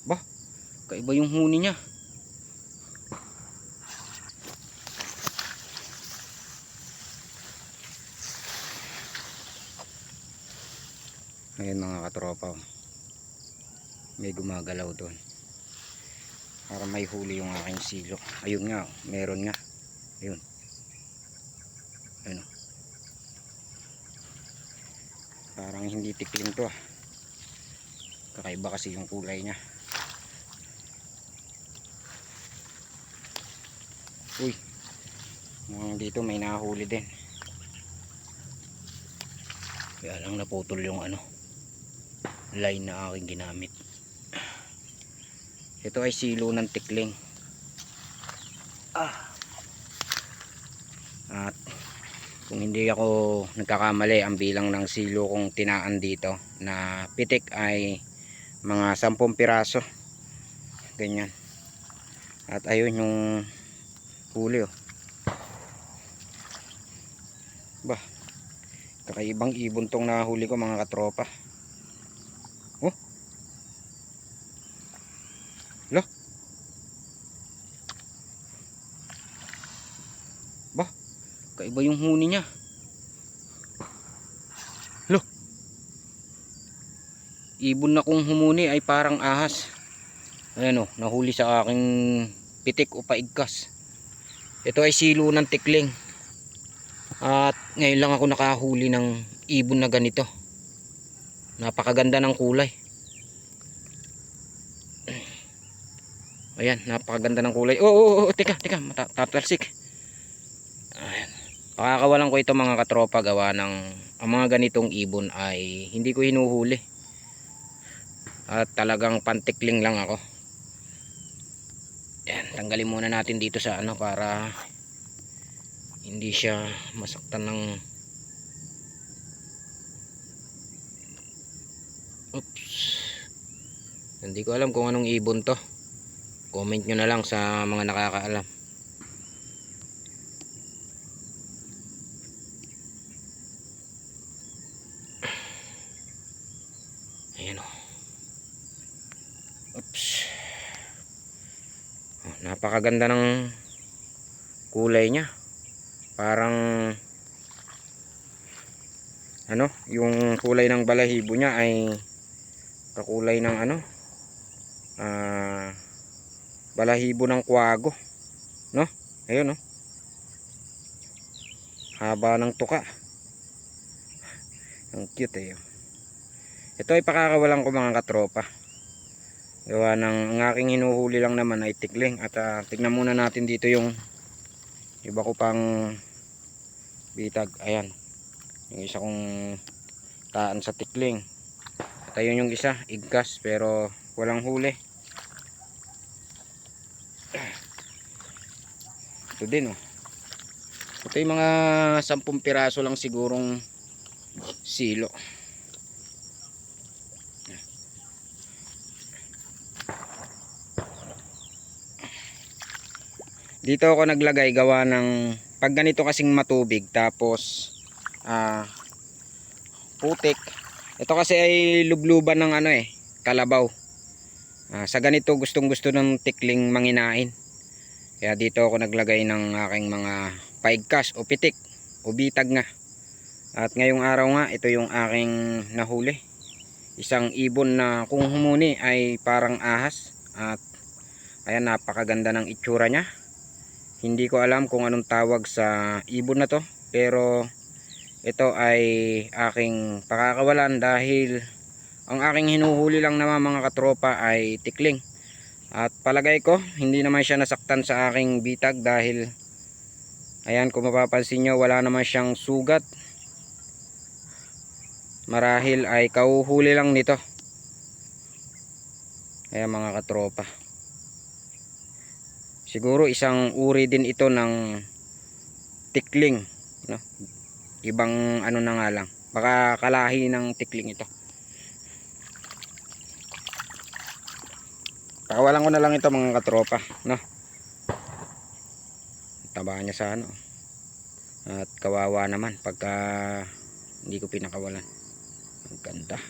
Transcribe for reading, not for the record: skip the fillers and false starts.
Bah, kaiba yung huni niya. Ngayon mga katropa, may gumagalaw doon. Para may huli yung aking silo. Ayun nga, meron nga. Ayun. Ayun. Parang hindi tikling to ah. Kakaiba kasi yung kulay niya. Uy, mukhang dito may nahuli din. Kaya lang naputol yung line na aking ginamit. Ito ay silo ng tikling. At kung hindi ako nagkakamali, ang bilang ng silo kong tinaan dito na pitik ay mga 10 piraso. Ganyan. At ayun yung huli oh. Bah, kakaibang ibon tong nahuli ko mga katropa. Oh. Lo. Bah, kaiba yung huni niya. Lo. Ibon na kung humuni ay parang ahas. Ayan oh, nahuli sa aking pitik o paigkas. Ito ay silo ng tikling. At ngayon lang ako nakahuli ng ibon na ganito. Napakaganda ng kulay. Ayan, napakaganda ng kulay. Oh, teka, tatalsik. Ayan. Pakakawalan ko ito mga katropa, gawa ng ang mga ganitong ibon ay hindi ko hinuhuli. At talagang pantikling lang ako. Ayan, tanggalin muna natin dito sa para hindi siya masaktan ng oops. Hindi ko alam kung anong ibon to. Comment nyo na lang sa mga nakakaalam. Ayan o. Oops. Oh, napakaganda ng kulay niya. Parang yung kulay ng balahibo niya ay kakulay ng balahibo ng kwago, no? Ayun, no? Haba ng tuka. Ang cute eh. Ito ay pakakawalan ko mga katropa. Gawa ng ang aking hinuhuli lang naman ay tikling. At tignan muna natin dito yung iba ko pang bitag. Ayan. Yung isa kong taan sa tikling. At ayun yung isa, igkas pero walang huli. Ito din oh. Ito yung mga 10 piraso lang sigurong silo. Dito ako naglagay gawa ng pag ganito kasing matubig tapos putik. Ito kasi ay lubluban ng kalabaw. Sa ganito gustong gusto ng tikling manginain. Kaya dito ako naglagay ng aking mga paigkas o pitik o bitag nga. At ngayong araw nga ito yung aking nahuli. Isang ibon na kung humuni ay parang ahas. At ayan, napakaganda ng itsura niya. Hindi ko alam kung anong tawag sa ibon na to, pero ito ay aking pakakawalan dahil ang aking hinuhuli lang naman mga katropa ay tikling. At palagay ko hindi naman siya nasaktan sa aking bitag dahil ayan, kung mapapansin nyo wala naman siyang sugat. Marahil ay kauhuli lang nito. Ayan mga katropa, siguro isang uri din ito ng tikling, no? Ibang na nga lang, baka kalahi ng tikling ito. Pakawalan ko na lang ito mga katropa, no? Taba niya sa at kawawa naman pagka hindi ko pinakawalan. Ang ganda.